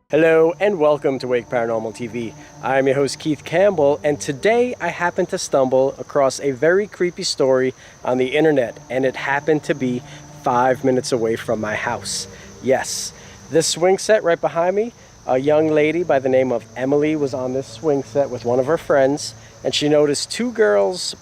Hello and welcome to Wake Paranormal TV. I'm your host Keith Campbell, and today I happened to stumble across a very creepy story on the internet, and it happened to be 5 minutes away from my house. Yes, this swing set right behind me, a young lady by the name of Emily was on this swing set with one of her friends, and she noticed two girls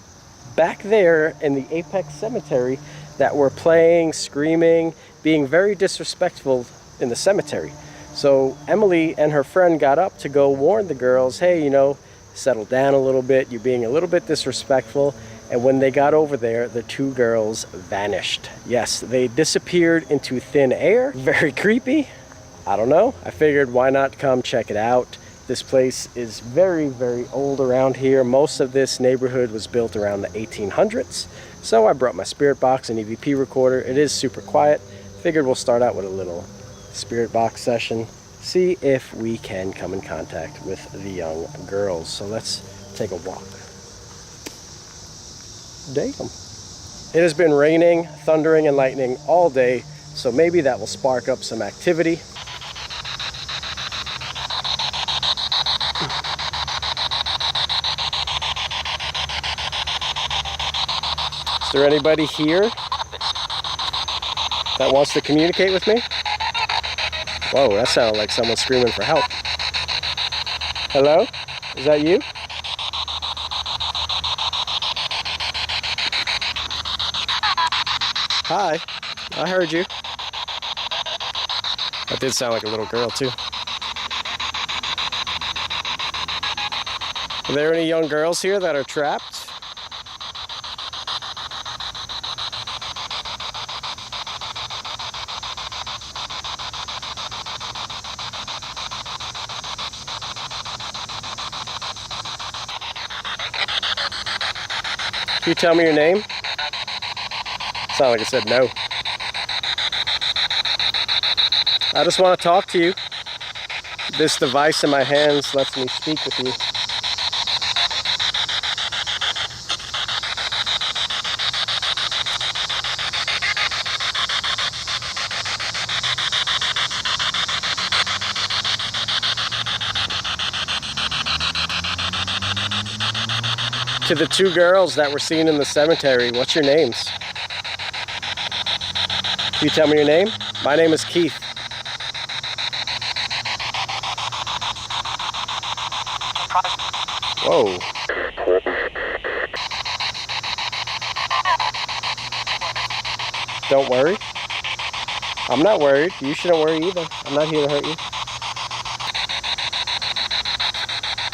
back there in the Apex Cemetery that were playing, screaming, being very disrespectful in the cemetery. So Emily and her friend got up to go warn the girls, hey, settle down a little bit, you're being a little bit disrespectful. And when they got over there, the two girls vanished. Yes, they disappeared into thin air. Very creepy. I don't know. I figured why not come check it out. This place is very, very old around here. Most of this neighborhood was built around the 1800s. So I brought my spirit box and EVP recorder. It is super quiet. Figured we'll start out with a little spirit box session, see if we can come in contact with the young girls. So let's take a walk. Damn. It has been raining, thundering, and lightning all day, so maybe that will spark up some activity. Is there anybody here that wants to communicate with me? Whoa, that sounded like someone screaming for help. Hello? Is that you? Hi, I heard you. That did sound like a little girl too. Are there any young girls here that are trapped? Can you tell me your name? Sound like it said no. I just want to talk to you. This device in my hands lets me speak with you. To the two girls that were seen in the cemetery, what's your names? Can you tell me your name? My name is Keith. Whoa. Don't worry. I'm not worried. You shouldn't worry either. I'm not here to hurt you.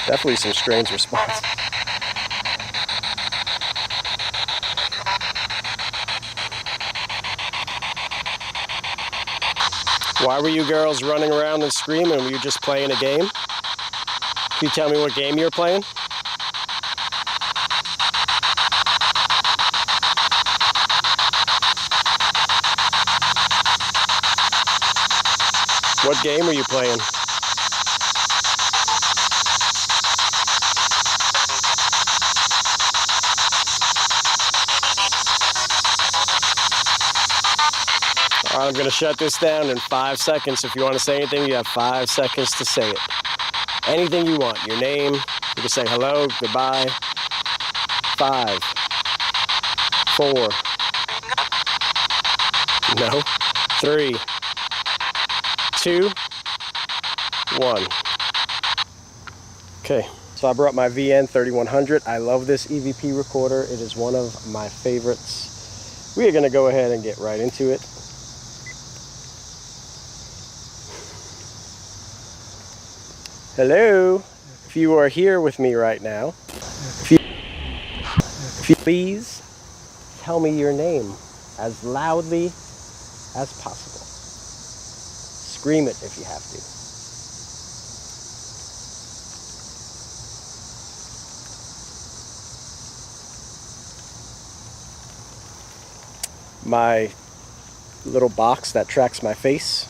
Definitely some strange response. Why were you girls running around and screaming? Were you just playing a game? Can you tell me what game you're playing? What game are you playing? I'm going to shut this down in 5 seconds. If you want to say anything, you have 5 seconds to say it. Anything you want. Your name. You can say hello, goodbye. 5, 4. No. 3, 2, 1. Okay. So I brought my VN 3100. I love this EVP recorder. It is one of my favorites. We are going to go ahead and get right into it. Hello, if you are here with me right now, if you please tell me your name as loudly as possible. Scream it if you have to. My little box that tracks my face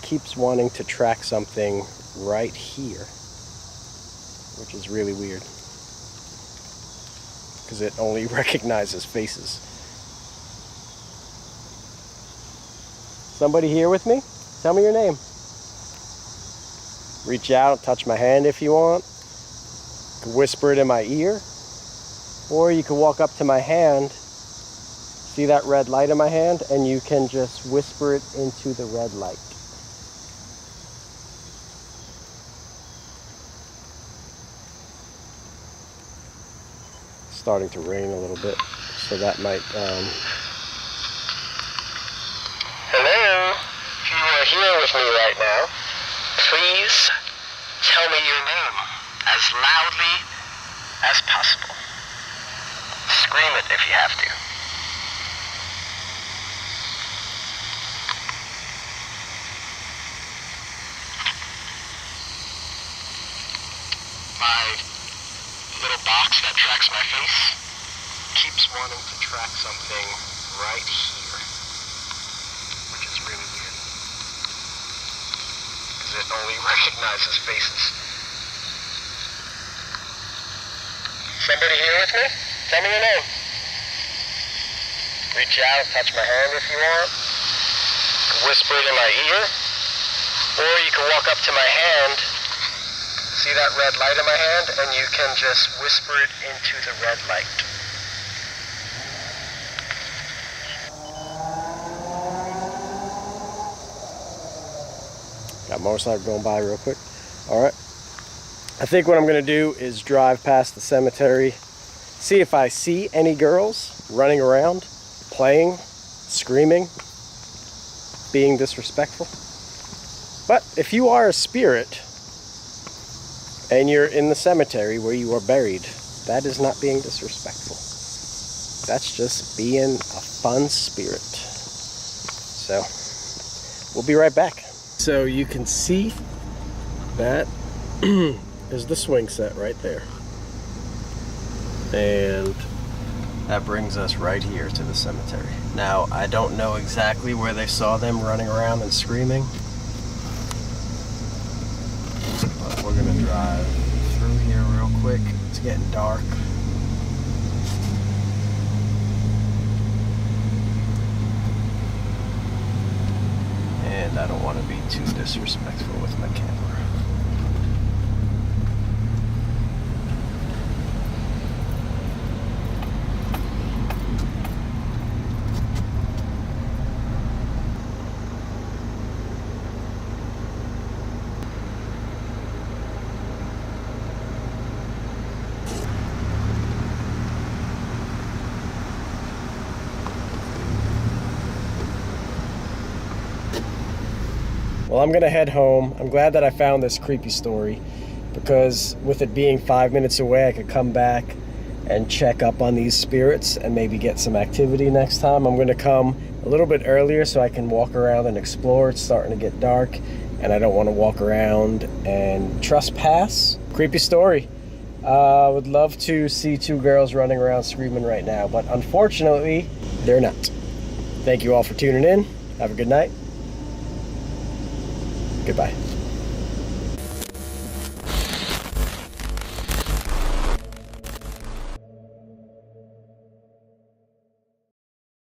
keeps wanting to track something right here, which is really weird because it only recognizes faces. Somebody here with me? Tell me your name. Reach out, touch my hand if you want. You can whisper it in my ear. Or you can walk up to my hand, see that red light in my hand, and you can just whisper it into the red light. It's starting to rain a little bit, so that might... Hello? If you are here with me right now, please tell me your name as loudly as possible. Scream it if you have to. My little box that tracks my face keeps wanting to track something right here, which is really weird, because it only recognizes faces. Somebody here with me? Tell me your name. Reach out, touch my hand if you want. You can whisper it in my ear. Or you can walk up to my hand. See that red light in my hand? And you can just whisper it into the red light. Got a motorcycle going by real quick. Alright. I think what I'm going to do is drive past the cemetery, see if I see any girls running around, playing, screaming, being disrespectful. But if you are a spirit and you're in the cemetery where you are buried, that is not being disrespectful. That's just being a fun spirit. So, we'll be right back. So you can see that is the swing set right there. And that brings us right here to the cemetery. Now, I don't know exactly where they saw them running around and screaming, but we're gonna drive through here real quick. It's getting dark. And I don't want to be too disrespectful with my camera. Well, I'm gonna head home. I'm glad that I found this creepy story, because with it being 5 minutes away, I could come back and check up on these spirits and maybe get some activity next time. I'm gonna come a little bit earlier so I can walk around and explore. It's starting to get dark and I don't want to walk around and trespass. Creepy story. Would love to see two girls running around screaming right now, but unfortunately, they're not. Thank you all for tuning in. Have a good night. Goodbye.